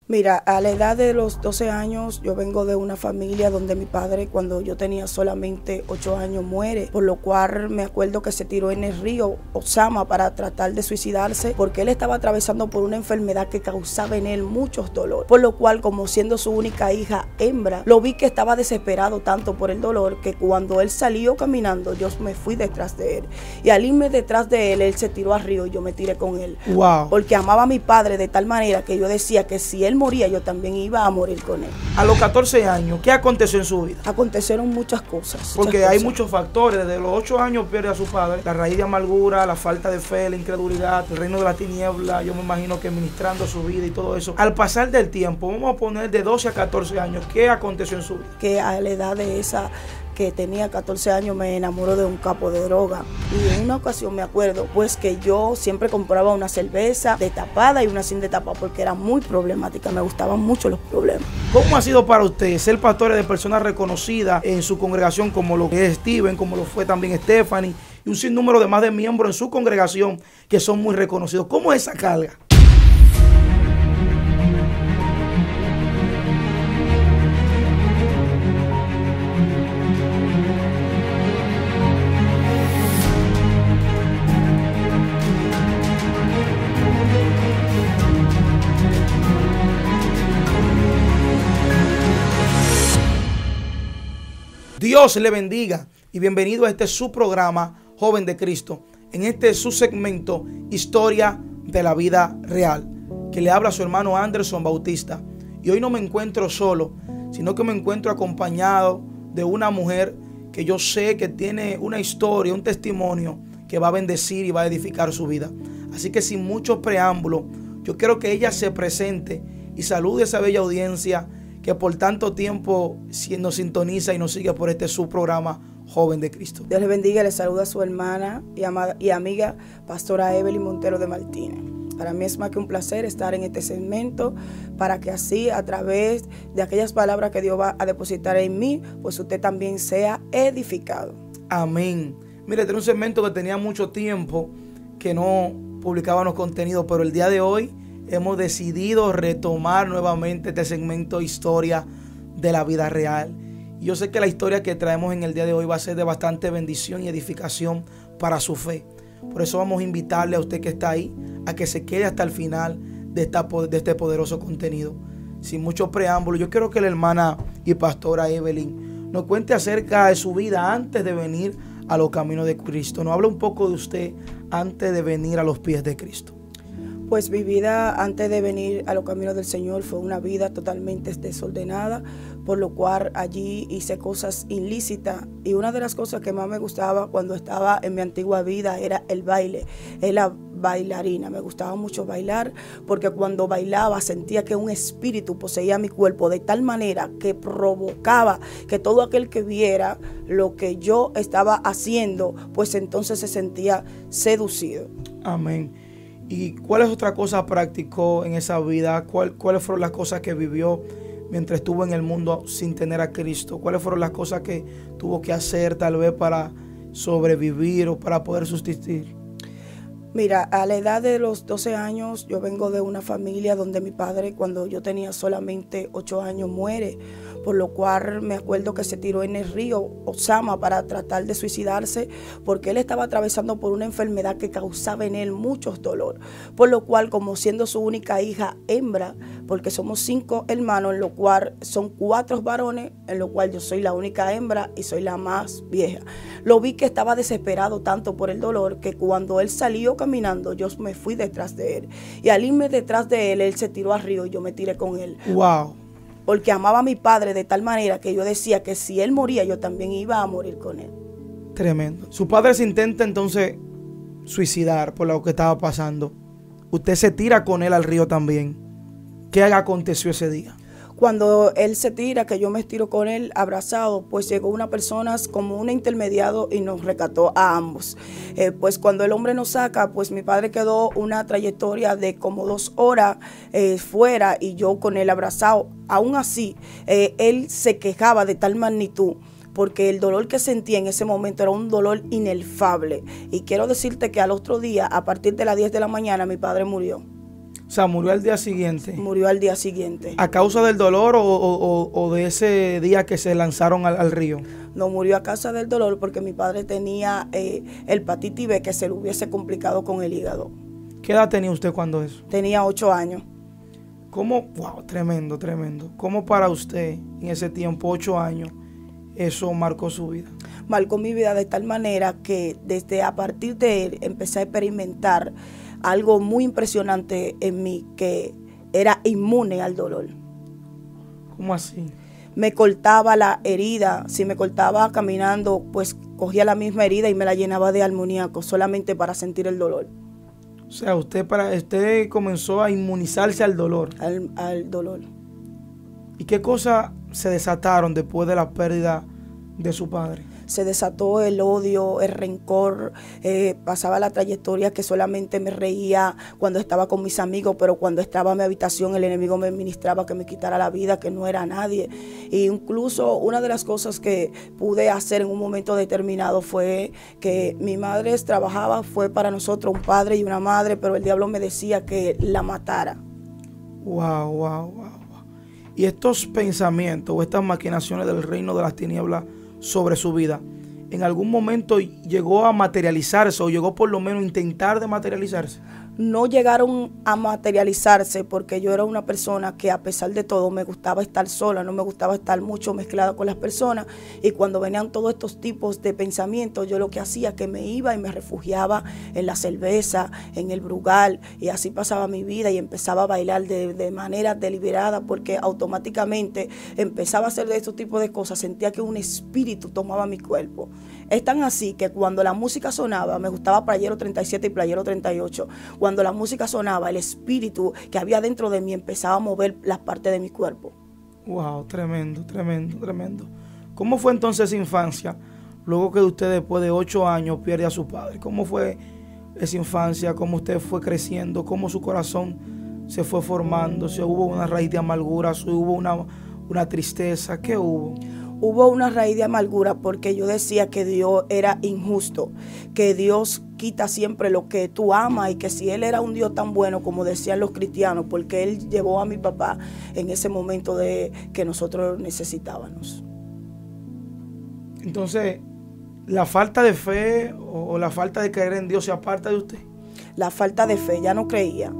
Mira, a la edad de los 12 años yo vengo de una familia donde mi padre, cuando yo tenía solamente 8 años, muere, por lo cual me acuerdo que se tiró en el río Osama para tratar de suicidarse porque él estaba atravesando por una enfermedad que causaba en él muchos dolores, por lo cual, como siendo su única hija hembra, lo vi que estaba desesperado tanto por el dolor que cuando él salió caminando yo me fui detrás de él, y al irme detrás de él, él se tiró al río y yo me tiré con él. Wow. Porque amaba a mi padre de tal manera que yo decía que si él moría, yo también iba a morir con él. A los 14 años, ¿qué aconteció en su vida? Acontecieron muchas cosas. Porque hay muchos factores. Desde los 8 años pierde a su padre. La raíz de amargura, la falta de fe, la incredulidad, el reino de la tiniebla. Yo me imagino que ministrando su vida y todo eso. Al pasar del tiempo, vamos a poner de 12 a 14 años, ¿qué aconteció en su vida? Que a la edad de esa, que tenía 14 años, me enamoró de un capo de droga. Y en una ocasión me acuerdo, pues, que yo siempre compraba una cerveza destapada y una sin destapar porque era muy problemática, me gustaban mucho los problemas. ¿Cómo ha sido para usted ser pastor de personas reconocidas en su congregación, como lo que es Steven, como lo fue también Stephanie, y un sinnúmero de más de miembros en su congregación que son muy reconocidos? ¿Cómo es esa carga? Dios le bendiga y bienvenido a este su programa Joven de Cristo, en este su segmento Historia de la Vida Real, que le habla a su hermano Anderson Bautista. Y hoy no me encuentro solo, sino que me encuentro acompañado de una mujer que yo sé que tiene una historia, un testimonio que va a bendecir y va a edificar su vida. Así que sin mucho preámbulo, yo quiero que ella se presente y salude a esa bella audiencia que por tanto tiempo nos sintoniza y nos sigue por este su programa Joven de Cristo. Dios le bendiga, le saluda a su hermana y amiga, pastora Evelyn Montero de Martínez. Para mí es más que un placer estar en este segmento, para que así, a través de aquellas palabras que Dios va a depositar en mí, pues usted también sea edificado. Amén. Mire, este era un segmento que tenía mucho tiempo que no publicábamos contenido, pero el día de hoy hemos decidido retomar nuevamente este segmento Historia de la Vida Real. Y yo sé que la historia que traemos en el día de hoy va a ser de bastante bendición y edificación para su fe. Por eso vamos a invitarle a usted que está ahí a que se quede hasta el final de este poderoso contenido. Sin mucho preámbulo, yo quiero que la hermana y pastora Evelyn nos cuente acerca de su vida antes de venir a los caminos de Cristo. Nos habla un poco de usted antes de venir a los pies de Cristo. Pues mi vida antes de venir a los caminos del Señor fue una vida totalmente desordenada, por lo cual allí hice cosas ilícitas, y una de las cosas que más me gustaba cuando estaba en mi antigua vida era el baile. Era bailarina, me gustaba mucho bailar, porque cuando bailaba sentía que un espíritu poseía mi cuerpo de tal manera que provocaba que todo aquel que viera lo que yo estaba haciendo, pues entonces se sentía seducido. Amén. ¿Y cuáles otras cosas practicó en esa vida? ¿Cuáles fueron las cosas que vivió mientras estuvo en el mundo sin tener a Cristo? ¿Cuáles fueron las cosas que tuvo que hacer tal vez para sobrevivir o para poder subsistir? Mira, a la edad de los 12 años yo vengo de una familia donde mi padre, cuando yo tenía solamente 8 años, muere, por lo cual me acuerdo que se tiró en el río Osama para tratar de suicidarse porque él estaba atravesando por una enfermedad que causaba en él muchos dolores, por lo cual, como siendo su única hija hembra, porque somos 5 hermanos, en lo cual son 4 varones, en lo cual yo soy la única hembra y soy la más vieja, lo vi que estaba desesperado tanto por el dolor que cuando él salió caminando yo me fui detrás de él, y al irme detrás de él, él se tiró al río y yo me tiré con él. Wow. Porque amaba a mi padre de tal manera que yo decía que si él moría, yo también iba a morir con él. Tremendo. Su padre se intenta entonces suicidar por lo que estaba pasando. Usted se tira con él al río también. ¿Qué aconteció ese día? Cuando él se tira, que yo me estiro con él abrazado, pues llegó una persona como un intermediado y nos rescató a ambos. Pues cuando el hombre nos saca, pues mi padre quedó una trayectoria de como 2 horas fuera y yo con él abrazado. Aún así, él se quejaba de tal magnitud, porque el dolor que sentía en ese momento era un dolor inefable. Y quiero decirte que al otro día, a partir de las 10 de la mañana, mi padre murió. O sea, murió al día siguiente. Murió al día siguiente. ¿A causa del dolor o de ese día que se lanzaron al río? No, murió a causa del dolor porque mi padre tenía hepatitis B, que se le hubiese complicado con el hígado. ¿Qué edad tenía usted cuando eso? Tenía 8 años. ¿Cómo? Wow, tremendo, tremendo. ¿Cómo para usted en ese tiempo, 8 años, eso marcó su vida? Marcó mi vida de tal manera que desde a partir de él empecé a experimentar algo muy impresionante en mí, que era inmune al dolor. ¿Cómo así? Me cortaba la herida, si me cortaba caminando, pues cogía la misma herida y me la llenaba de amoníaco solamente para sentir el dolor. O sea, usted comenzó a inmunizarse al dolor. Al dolor. ¿Y qué cosas se desataron después de la pérdida de su padre? Se desató el odio, el rencor, pasaba la trayectoria que solamente me reía cuando estaba con mis amigos, pero cuando estaba en mi habitación el enemigo me ministraba que me quitara la vida, que no era nadie. E incluso una de las cosas que pude hacer en un momento determinado fue que mi madre trabajaba, fue para nosotros un padre y una madre, pero el diablo me decía que la matara. Wow, wow, wow. Y estos pensamientos o estas maquinaciones del reino de las tinieblas sobre su vida, ¿en algún momento llegó a materializarse o llegó por lo menos a intentar de materializarse? No llegaron a materializarse porque yo era una persona que a pesar de todo me gustaba estar sola, no me gustaba estar mucho mezclada con las personas, y cuando venían todos estos tipos de pensamientos yo lo que hacía que me iba y me refugiaba en la cerveza, en el brugal, y así pasaba mi vida y empezaba a bailar de manera deliberada porque automáticamente empezaba a hacer de estos tipos de cosas, sentía que un espíritu tomaba mi cuerpo. Es tan así que cuando la música sonaba, me gustaba Playero 37 y Playero 38, cuando la música sonaba, el espíritu que había dentro de mí empezaba a mover las partes de mi cuerpo. Wow, tremendo, tremendo, tremendo. ¿Cómo fue entonces esa infancia, luego que usted después de 8 años pierde a su padre? ¿Cómo fue esa infancia? ¿Cómo usted fue creciendo? ¿Cómo su corazón se fue formando? ¿Si hubo una raíz de amargura? ¿Si hubo una tristeza? ¿Qué hubo? Hubo una raíz de amargura porque yo decía que Dios era injusto, que Dios quita siempre lo que tú amas, y que si Él era un Dios tan bueno como decían los cristianos, porque Él llevó a mi papá en ese momento de que nosotros necesitábamos. Entonces, ¿la falta de fe o la falta de creer en Dios se aparta de usted? La falta de fe, ya no creía.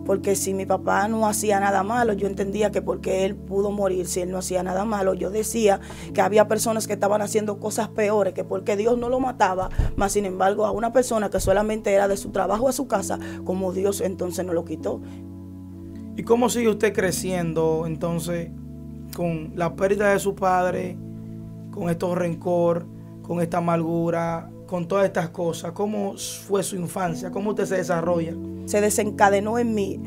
Porque si mi papá no hacía nada malo, yo entendía que porque él pudo morir, si él no hacía nada malo, yo decía que había personas que estaban haciendo cosas peores, que porque Dios no lo mataba, más sin embargo a una persona que solamente era de su trabajo a su casa, como Dios entonces no lo quitó. ¿Y cómo sigue usted creciendo entonces con la pérdida de su padre, con estos rencor, con esta amargura, con todas estas cosas? ¿Cómo fue su infancia? ¿Cómo usted se desarrolla? Se desencadenó en mí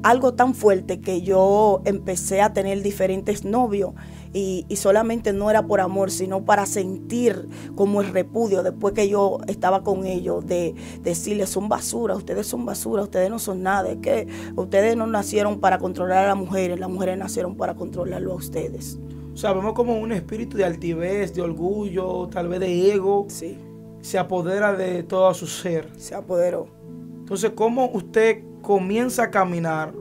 algo tan fuerte que yo empecé a tener diferentes novios, y solamente no era por amor, sino para sentir como el repudio después que yo estaba con ellos, de decirles son basura, ustedes no son nada, es que ustedes no nacieron para controlar a las mujeres nacieron para controlarlo a ustedes. O sea, vemos como un espíritu de altivez, de orgullo, tal vez de ego, sí, se apodera de todo su ser. Se apoderó. Entonces, ¿cómo usted comienza a caminar?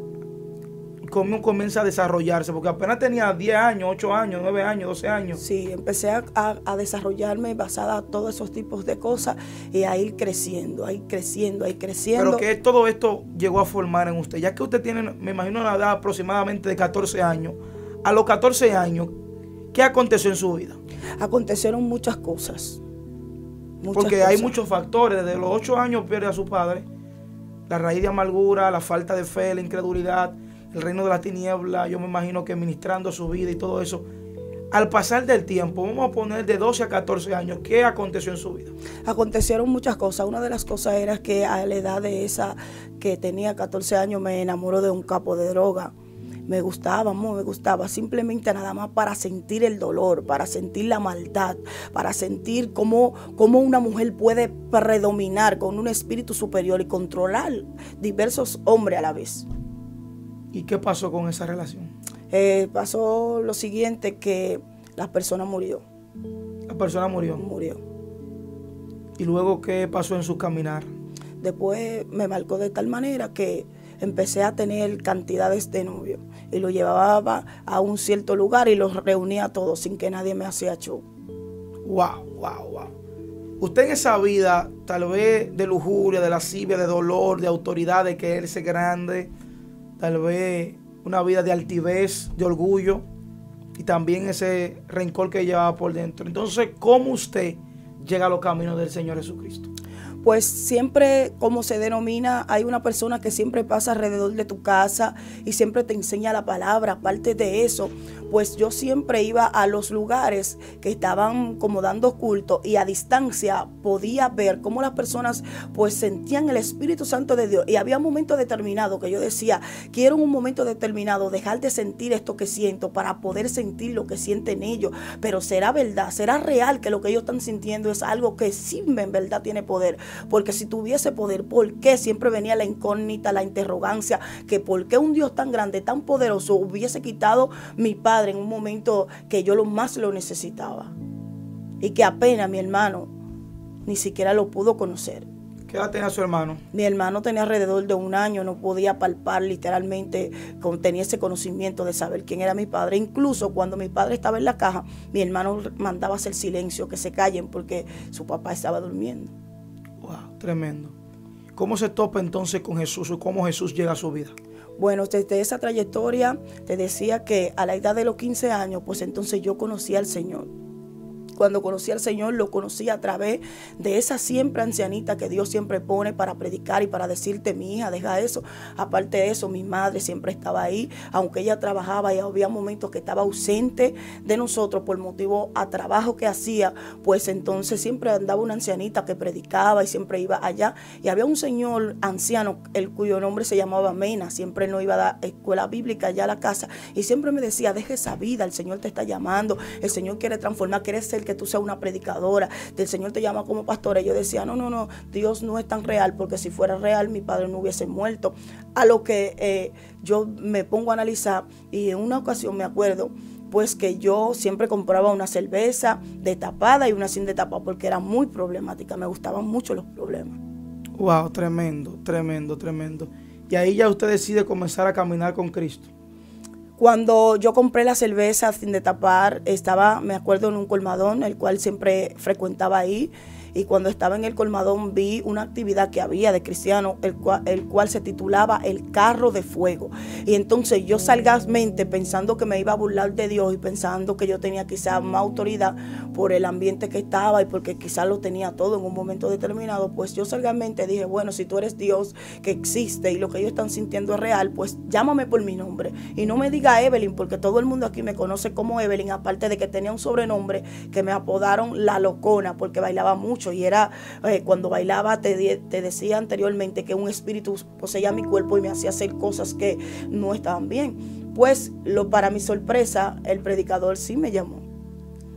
¿Cómo comienza a desarrollarse? Porque apenas tenía 10 años, 8 años, 9 años, 12 años. Sí, empecé a desarrollarme basada en todos esos tipos de cosas y a ir creciendo, Pero que todo esto llegó a formar en usted. Ya que usted tiene, me imagino, una edad aproximadamente de 14 años. A los 14 años, ¿qué aconteció en su vida? Acontecieron muchas cosas. Porque hay muchos factores. Desde los 8 años pierde a su padre. La raíz de amargura, la falta de fe, la incredulidad, el reino de la tiniebla, yo me imagino que ministrando su vida y todo eso. Al pasar del tiempo, vamos a poner de 12 a 14 años, ¿qué aconteció en su vida? Acontecieron muchas cosas. Una de las cosas era que a la edad de esa, que tenía 14 años, me enamoró de un capo de droga. Me gustaba, simplemente nada más para sentir el dolor, para sentir la maldad, para sentir cómo una mujer puede predominar con un espíritu superior y controlar diversos hombres a la vez. ¿Y qué pasó con esa relación? Pasó lo siguiente, que la persona murió. ¿La persona murió? Murió. ¿Y luego qué pasó en su caminar? Después me marcó de tal manera que empecé a tener cantidades de novios y lo llevaba a un cierto lugar y los reunía a todos sin que nadie me hacía show. Wow, wow, wow. Usted en esa vida, tal vez de lujuria, de lascivia, de dolor, de autoridad, de quererse grande, tal vez una vida de altivez, de orgullo y también ese rencor que llevaba por dentro. Entonces, ¿cómo usted llega a los caminos del Señor Jesucristo? Pues siempre, como se denomina, hay una persona que siempre pasa alrededor de tu casa y siempre te enseña la palabra. Aparte de eso, pues yo siempre iba a los lugares que estaban como dando culto y a distancia podía ver cómo las personas pues sentían el Espíritu Santo de Dios. Y había un momento determinado que yo decía, quiero en un momento determinado dejar de sentir esto que siento para poder sentir lo que sienten ellos. Pero será verdad, será real que lo que ellos están sintiendo es algo que sí en verdad tiene poder. Porque si tuviese poder, ¿por qué? Siempre venía la incógnita, la interrogancia, que por qué un Dios tan grande, tan poderoso, hubiese quitado mi padre en un momento que yo lo más lo necesitaba. Y que apenas mi hermano ni siquiera lo pudo conocer. ¿Qué edad tenía su hermano? Mi hermano tenía alrededor de 1 año, no podía palpar literalmente, tenía ese conocimiento de saber quién era mi padre. Incluso cuando mi padre estaba en la caja, mi hermano mandaba hacer silencio, que se callen porque su papá estaba durmiendo. Wow, tremendo. ¿Cómo se topa entonces con Jesús o cómo Jesús llega a su vida? Bueno, desde esa trayectoria te decía que a la edad de los 15 años, pues entonces yo conocí al Señor. Cuando conocí al Señor, lo conocí a través de esa siempre ancianita que Dios siempre pone para predicar y para decirte, mi hija, deja eso. Aparte de eso, mi madre siempre estaba ahí, aunque ella trabajaba y había momentos que estaba ausente de nosotros por motivo a trabajo que hacía, pues entonces siempre andaba una ancianita que predicaba y siempre iba allá. Y había un señor anciano, cuyo nombre se llamaba Mena, siempre no iba a dar escuela bíblica allá a la casa y siempre me decía, deja esa vida, el Señor te está llamando, el Señor quiere transformar, quiere ser que tú seas una predicadora, el Señor te llama como pastora. Y yo decía, no, Dios no es tan real, porque si fuera real mi padre no hubiese muerto. A lo que yo me pongo a analizar y en una ocasión me acuerdo pues que yo siempre compraba una cerveza de tapada y una sin de tapada porque era muy problemática, me gustaban mucho los problemas. Wow, tremendo, tremendo, tremendo. Y ahí ya usted decide comenzar a caminar con Cristo. Cuando yo compré la cerveza sin destapar, me acuerdo, en un colmadón, el cual siempre frecuentaba ahí. Y cuando estaba en el colmadón vi una actividad que había de cristianos, el cual se titulaba El Carro de Fuego. Y entonces yo salazmente, pensando que me iba a burlar de Dios y pensando que yo tenía quizás más autoridad por el ambiente que estaba y porque quizás lo tenía todo en un momento determinado, pues yo salazmente dije, bueno, si tú eres Dios que existe y lo que ellos están sintiendo es real, pues llámame por mi nombre. Y no me diga Evelyn, porque todo el mundo aquí me conoce como Evelyn, aparte de que tenía un sobrenombre que me apodaron La Locona, porque bailaba mucho. Y era, cuando bailaba te decía anteriormente que un espíritu poseía mi cuerpo y me hacía hacer cosas que no estaban bien. Pues para mi sorpresa, el predicador sí me llamó.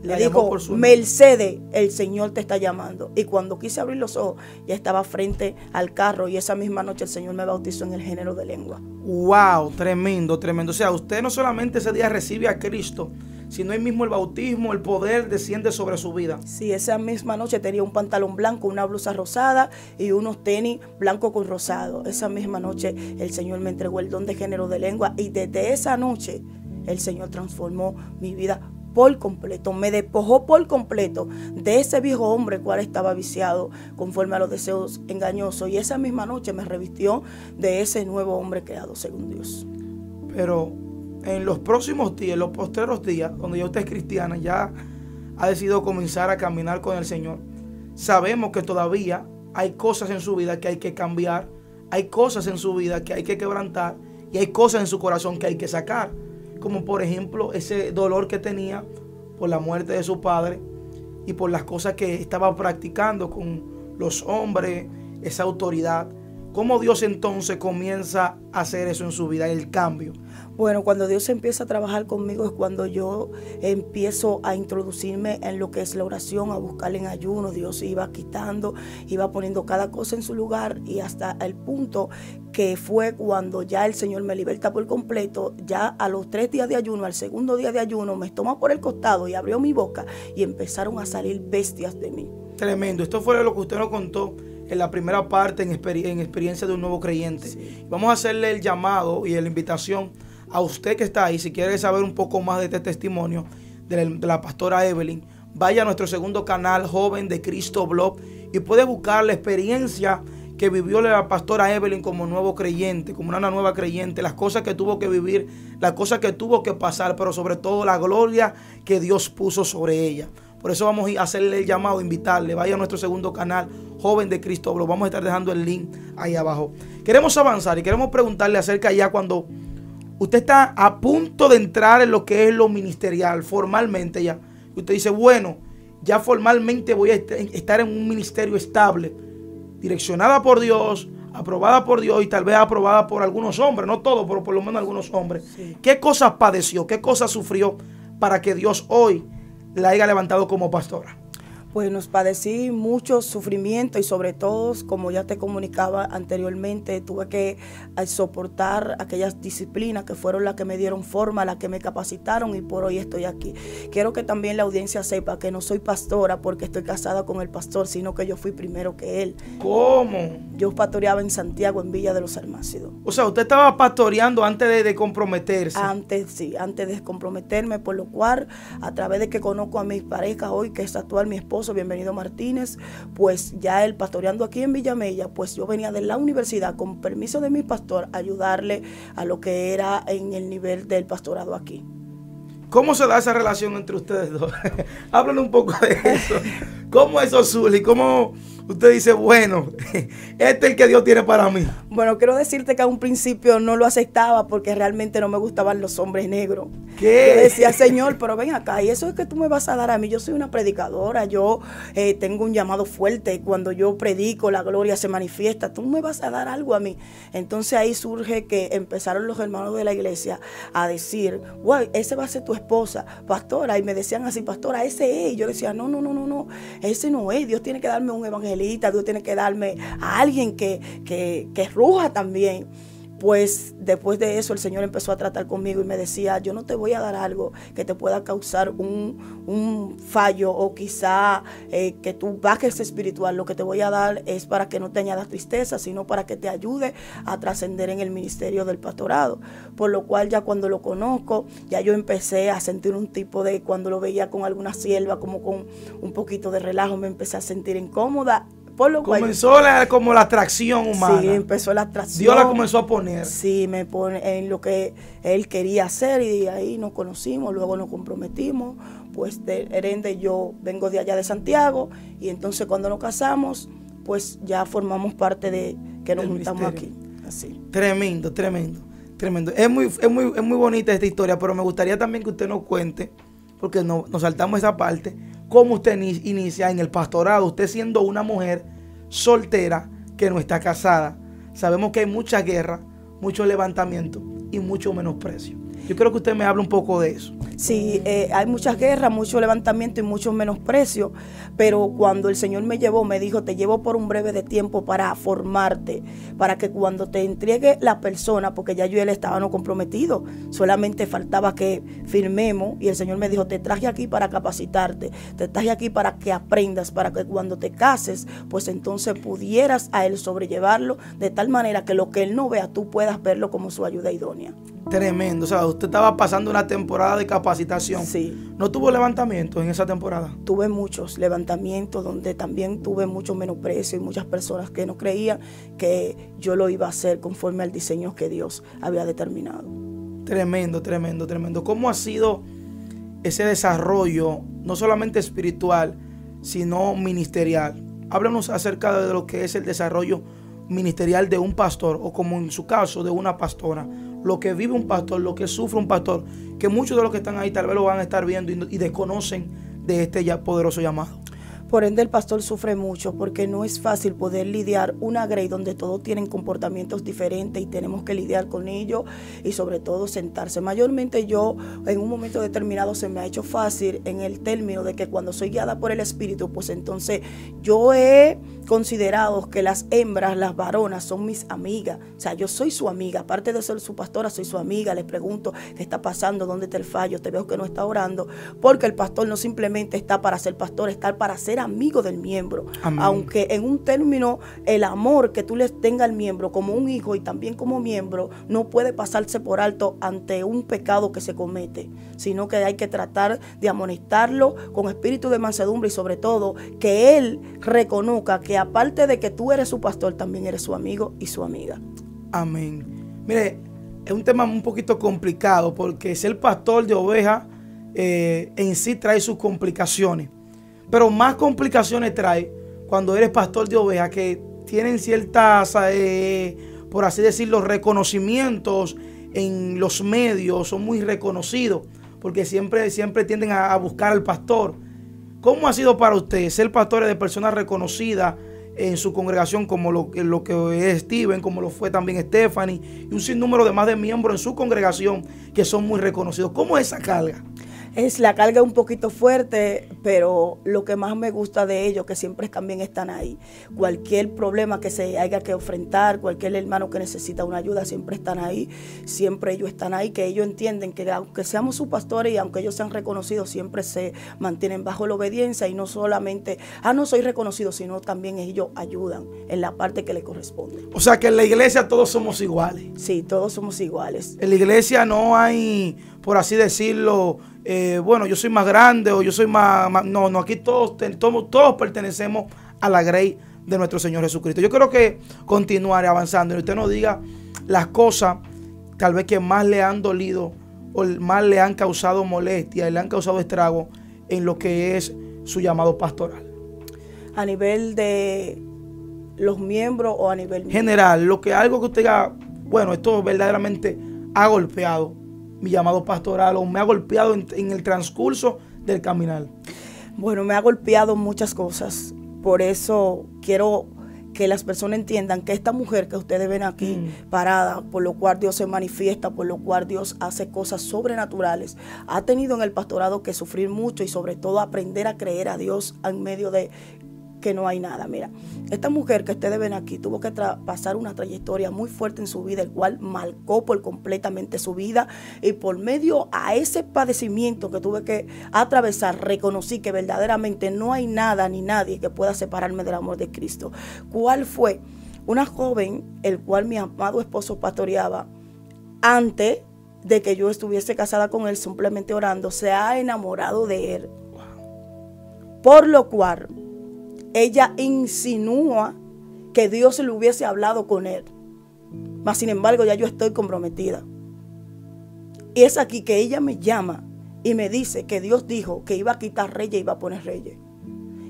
Le dijo, Mercedes, el Señor te está llamando. Y cuando quise abrir los ojos, ya estaba frente al carro. Y esa misma noche el Señor me bautizó en el género de lengua. Wow, tremendo, tremendo. O sea, usted no solamente ese día recibe a Cristo, sino ahí mismo el bautismo, el poder desciende sobre su vida. Sí, esa misma noche tenía un pantalón blanco, una blusa rosada y unos tenis blanco con rosado. Esa misma noche el Señor me entregó el don de género de lengua y desde esa noche el Señor transformó mi vida por completo, me despojó por completo de ese viejo hombre cual estaba viciado conforme a los deseos engañosos, y esa misma noche me revistió de ese nuevo hombre creado según Dios. Pero en los próximos días, los postreros días, donde ya usted es cristiana, ya ha decidido comenzar a caminar con el Señor, sabemos que todavía hay cosas en su vida que hay que cambiar, hay cosas en su vida que hay que quebrantar y hay cosas en su corazón que hay que sacar. Como por ejemplo ese dolor que tenía por la muerte de su padre y por las cosas que estaba practicando con los hombres, esa autoridad. ¿Cómo Dios entonces comienza a hacer eso en su vida, el cambio? Bueno, cuando Dios empieza a trabajar conmigo es cuando yo empiezo a introducirme en lo que es la oración, a buscarle en ayuno. Dios iba quitando, iba poniendo cada cosa en su lugar y hasta el punto que fue cuando ya el Señor me liberta por completo. Ya a los 3 días de ayuno, al segundo día de ayuno, me tomó por el costado y abrió mi boca y empezaron a salir bestias de mí. Tremendo. Esto fue lo que usted nos contó en la primera parte en experiencia de un nuevo creyente. Sí. Vamos a hacerle el llamado y la invitación a usted que está ahí, si quiere saber un poco más de este testimonio de la pastora Evelyn, vaya a nuestro segundo canal, Joven de Cristo Blog, y puede buscar la experiencia que vivió la pastora Evelyn como nuevo creyente, como una nueva creyente, las cosas que tuvo que vivir, las cosas que tuvo que pasar, pero sobre todo la gloria que Dios puso sobre ella. Por eso vamos a hacerle el llamado, invitarle, vaya a nuestro segundo canal, Joven de Cristo Blog. Vamos a estar dejando el link ahí abajo. Queremos avanzar y queremos preguntarle acerca ya cuando usted está a punto de entrar en lo que es lo ministerial, formalmente ya. Y usted dice, bueno, ya formalmente voy a estar en un ministerio estable, direccionada por Dios, aprobada por Dios y tal vez aprobada por algunos hombres, no todos, pero por lo menos algunos hombres. Sí. ¿Qué cosas padeció? ¿Qué cosas sufrió para que Dios hoy la haya levantado como pastora? Pues nos padecí mucho sufrimiento y sobre todo, como ya te comunicaba anteriormente, tuve que soportar aquellas disciplinas que fueron las que me dieron forma, las que me capacitaron y por hoy estoy aquí. Quiero que también la audiencia sepa que no soy pastora porque estoy casada con el pastor, sino que yo fui primero que él. ¿Cómo? Yo pastoreaba en Santiago, en Villa de los Almácidos. O sea, usted estaba pastoreando antes de comprometerse. Antes de comprometerme, por lo cual, a través de que conozco a mi pareja hoy, que es actual mi esposo, Bienvenido Martínez, pues ya él pastoreando aquí en Villamella, pues yo venía de la universidad con permiso de mi pastor a ayudarle a lo que era en el nivel del pastorado aquí. ¿Cómo se da esa relación entre ustedes dos? Háblanos un poco de eso. ¿Cómo eso surge? ¿Cómo usted dice, bueno, este es el que Dios tiene para mí? Bueno, quiero decirte que a un principio no lo aceptaba porque realmente no me gustaban los hombres negros. ¿Qué? Yo decía, Señor, pero ven acá, y eso es que tú me vas a dar a mí. Yo soy una predicadora, yo tengo un llamado fuerte. Cuando yo predico, la gloria se manifiesta. Tú me vas a dar algo a mí. Entonces ahí surge que empezaron los hermanos de la iglesia a decir, wow, ese va a ser tu esposa, pastora. Y me decían así, pastora, ese es. Y yo decía, no, ese no es. Dios tiene que darme un evangelista, Dios tiene que darme a alguien que ruja también. Pues después de eso el Señor empezó a tratar conmigo y me decía, yo no te voy a dar algo que te pueda causar un fallo o quizá que tú bajes espiritual. Lo que te voy a dar es para que no te añadas tristeza, sino para que te ayude a trascender en el ministerio del pastorado. Por lo cual ya cuando lo conozco, ya yo empecé a sentir un tipo de, cuando lo veía con alguna sierva, como con un poquito de relajo, me empecé a sentir incómoda. Por lo cual, comenzó como la atracción humana. Sí, empezó la atracción. Dios la comenzó a poner. Sí, me pone en lo que él quería hacer y de ahí nos conocimos, luego nos comprometimos. Pues Herende, yo vengo de allá de Santiago y entonces cuando nos casamos, pues ya formamos parte de que nos juntamos aquí. Así. Tremendo. Es muy bonita esta historia, pero me gustaría también que usted nos cuente, porque nos saltamos esa parte, cómo usted inicia en el pastorado, usted siendo una mujer soltera que no está casada. Sabemos que hay mucha guerra, mucho levantamiento y mucho menosprecio. Yo creo que usted me hable un poco de eso. Sí, hay muchas guerras, mucho levantamiento y mucho menosprecio, pero cuando el Señor me llevó, me dijo, te llevo por un breve de tiempo para formarte, para que cuando te entregue la persona, porque ya yo y él estábamos comprometidos, solamente faltaba que firmemos, y el Señor me dijo, te traje aquí para capacitarte, te traje aquí para que aprendas, para que cuando te cases, pues entonces pudieras a él sobrellevarlo de tal manera que lo que él no vea, tú puedas verlo como su ayuda idónea. Tremendo, o sea, usted estaba pasando una temporada de capacitación. Sí. ¿No tuvo levantamientos en esa temporada? Tuve muchos levantamientos donde también tuve mucho menosprecio y muchas personas que no creían que yo lo iba a hacer conforme al diseño que Dios había determinado. Tremendo. ¿Cómo ha sido ese desarrollo, no solamente espiritual, sino ministerial? Háblanos acerca de lo que es el desarrollo ministerial de un pastor, o como en su caso, de una pastora. Lo que vive un pastor, lo que sufre un pastor, que muchos de los que están ahí tal vez lo van a estar viendo y desconocen de este ya poderoso llamado. Por ende, el pastor sufre mucho porque no es fácil poder lidiar una grey donde todos tienen comportamientos diferentes y tenemos que lidiar con ellos y sobre todo sentarse. Mayormente yo en un momento determinado se me ha hecho fácil en el término de que cuando soy guiada por el Espíritu, pues entonces yo he considerado que las hembras, las varonas son mis amigas. O sea, yo soy su amiga, aparte de ser su pastora, soy su amiga. Les pregunto qué está pasando, dónde está el fallo, te veo que no está orando, porque el pastor no simplemente está para ser pastor, está para ser ser amigo del miembro. Amén. Aunque en un término, el amor que tú le tengas al miembro como un hijo y también como miembro, no puede pasarse por alto ante un pecado que se comete, sino que hay que tratar de amonestarlo con espíritu de mansedumbre y sobre todo que él reconozca que aparte de que tú eres su pastor, también eres su amigo y su amiga. Amén. Mire, es un tema un poquito complicado porque ser pastor de ovejas en sí trae sus complicaciones. Pero más complicaciones trae cuando eres pastor de ovejas que tienen ciertas, por así decirlo, reconocimientos en los medios, son muy reconocidos porque siempre tienden a buscar al pastor. ¿Cómo ha sido para usted ser pastor de personas reconocidas en su congregación, como lo que es Steven, como lo fue también Stephanie, y un sinnúmero de más de miembros en su congregación que son muy reconocidos? ¿Cómo es esa carga? La carga un poquito fuerte, pero lo que más me gusta de ellos, que siempre también están ahí. Cualquier problema que se haya que enfrentar, cualquier hermano que necesita una ayuda, siempre están ahí. Siempre ellos están ahí, que ellos entienden que aunque seamos sus pastores y aunque ellos sean reconocidos, siempre se mantienen bajo la obediencia y no solamente, no soy reconocido, sino también ellos ayudan en la parte que le corresponde. O sea que en la iglesia todos somos iguales. Sí, todos somos iguales. En la iglesia no hay, por así decirlo, bueno, yo soy más grande o yo soy más no, aquí todos pertenecemos a la grey de nuestro Señor Jesucristo. Yo creo que continuar avanzando y usted nos diga las cosas tal vez que más le han dolido o más le han causado molestia y le han causado estrago en lo que es su llamado pastoral. A nivel de los miembros o a nivel general, algo que usted diga, bueno, esto verdaderamente ha golpeado mi llamado pastoral o me ha golpeado en el transcurso del caminar. Bueno, me ha golpeado muchas cosas. Por eso quiero que las personas entiendan que esta mujer que ustedes ven aquí parada, por lo cual Dios se manifiesta, por lo cual Dios hace cosas sobrenaturales, ha tenido en el pastorado que sufrir mucho y sobre todo aprender a creer a Dios en medio de que no hay nada. Mira, esta mujer que ustedes ven aquí tuvo que pasar una trayectoria muy fuerte en su vida, el cual marcó por completamente su vida, y por medio a ese padecimiento que tuve que atravesar, reconocí que verdaderamente no hay nada ni nadie que pueda separarme del amor de Cristo. ¿Cuál fue? Una joven, el cual mi amado esposo pastoreaba antes de que yo estuviese casada con él, simplemente orando, se ha enamorado de él. Por lo cual ella insinúa que Dios le hubiese hablado con él. Mas sin embargo ya yo estoy comprometida. Y es aquí que ella me llama y me dice que Dios dijo que iba a quitar reyes y iba a poner reyes.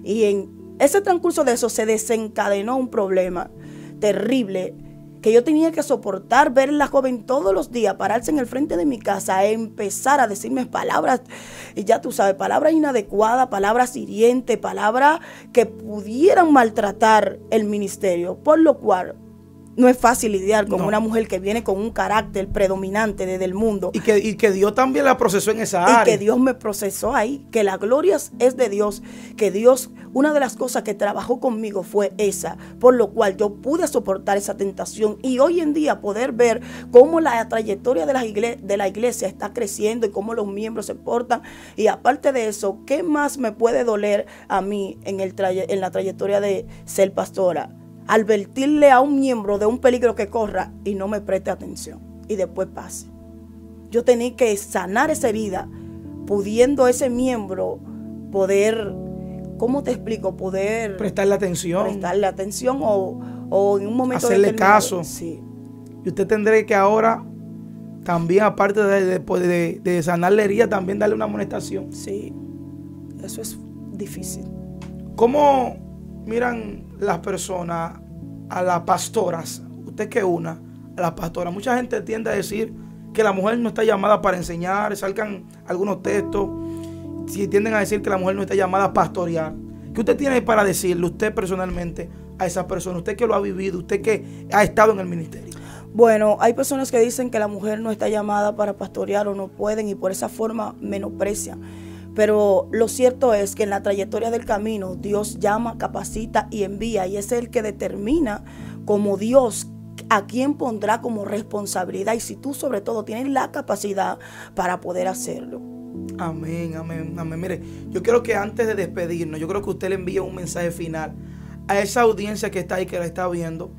Y en ese transcurso de eso se desencadenó un problema terrible, que yo tenía que soportar ver a la joven todos los días pararse en el frente de mi casa, empezar a decirme palabras, y ya tú sabes, palabras inadecuadas, palabras hirientes, palabras que pudieran maltratar el ministerio, por lo cual no es fácil lidiar con una mujer que viene con un carácter predominante desde el mundo. Y que Dios también la procesó en esa área. Y que Dios me procesó ahí, que la gloria es de Dios, que Dios, una de las cosas que trabajó conmigo fue esa, por lo cual yo pude soportar esa tentación y hoy en día poder ver cómo la trayectoria de la iglesia está creciendo y cómo los miembros se portan. Y aparte de eso, ¿qué más me puede doler a mí en la trayectoria de ser pastora? Advertirle a un miembro de un peligro que corra y no me preste atención y después pase. Yo tenía que sanar esa herida, pudiendo ese miembro poder, ¿cómo te explico? Poder prestarle atención o en un momento hacerle caso. Sí. Y usted tendrá que ahora también, aparte de sanar la herida, también darle una amonestación. Sí, eso es difícil. ¿Cómo miran las personas a las pastoras? Usted que una a las pastoras. Mucha gente tiende a decir que la mujer no está llamada para enseñar. Salgan algunos textos si tienden a decir que la mujer no está llamada a pastorear. ¿Qué usted tiene para decirle usted personalmente a esas personas? Usted que lo ha vivido, usted que ha estado en el ministerio. Bueno, hay personas que dicen que la mujer no está llamada para pastorear o no pueden y por esa forma menosprecian. Pero lo cierto es que en la trayectoria del camino Dios llama, capacita y envía, y es el que determina como Dios a quién pondrá como responsabilidad y si tú sobre todo tienes la capacidad para poder hacerlo. Amén, amén, amén. Mire, yo quiero que antes de despedirnos, yo creo que usted le envíe un mensaje final a esa audiencia que está ahí, que la está viendo,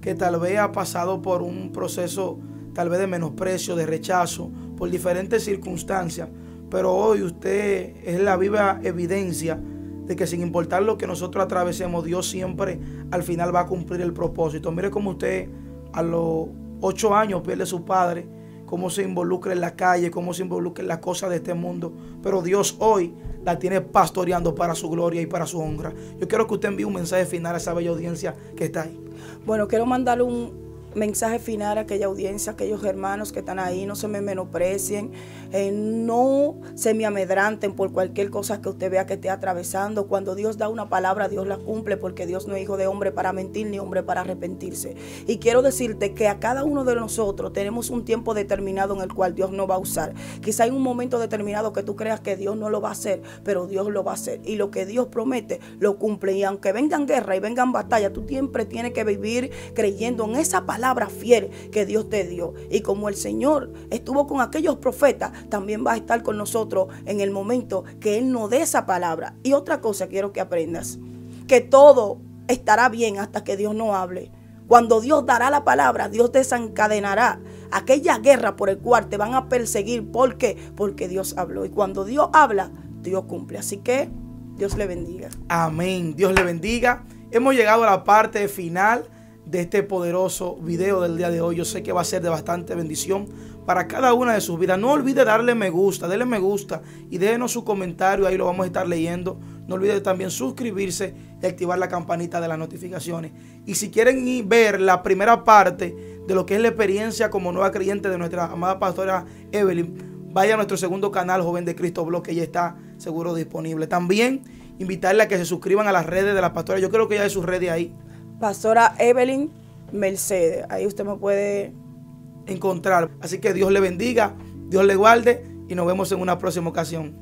que tal vez ha pasado por un proceso tal vez de menosprecio, de rechazo, por diferentes circunstancias, pero hoy usted es la viva evidencia de que sin importar lo que nosotros atravesemos, Dios siempre al final va a cumplir el propósito. Mire cómo usted a los 8 años pierde a su padre, cómo se involucra en la calle, cómo se involucra en las cosas de este mundo, pero Dios hoy la tiene pastoreando para su gloria y para su honra. Yo quiero que usted envíe un mensaje final a esa bella audiencia que está ahí. Bueno, quiero mandarle un mensaje final a aquella audiencia, a aquellos hermanos que están ahí. No se me menosprecien, no se me amedranten por cualquier cosa que usted vea que esté atravesando. Cuando Dios da una palabra, Dios la cumple, porque Dios no es hijo de hombre para mentir ni hombre para arrepentirse. Y quiero decirte que a cada uno de nosotros tenemos un tiempo determinado en el cual Dios no va a usar. Quizá hay un momento determinado que tú creas que Dios no lo va a hacer, pero Dios lo va a hacer, y lo que Dios promete lo cumple. Y aunque vengan guerra y vengan batallas, tú siempre tienes que vivir creyendo en esa palabra fiel que Dios te dio. Y como el Señor estuvo con aquellos profetas, también va a estar con nosotros en el momento que Él nos dé esa palabra. Y otra cosa quiero que aprendas, que todo estará bien hasta que Dios no hable. Cuando Dios dará la palabra, Dios desencadenará aquella guerra por el cual te van a perseguir. ¿Por qué? Porque Dios habló. Y cuando Dios habla, Dios cumple. Así que Dios le bendiga. Amén. Dios le bendiga. Hemos llegado a la parte final de este poderoso video del día de hoy. Yo sé que va a ser de bastante bendición para cada una de sus vidas. No olvide darle me gusta, denle me gusta y déjenos su comentario, ahí lo vamos a estar leyendo. No olvide también suscribirse y activar la campanita de las notificaciones. Y si quieren ver la primera parte de lo que es la experiencia como nueva creyente de nuestra amada pastora Evelyn, vaya a nuestro segundo canal, Joven de Cristo Blog, que ya está seguro disponible. También invitarle a que se suscriban a las redes de la pastora. Yo creo que ya hay sus redes ahí. Pastora Evelyn Mercedes. Ahí usted me puede encontrar. Así que Dios le bendiga, Dios le guarde y nos vemos en una próxima ocasión.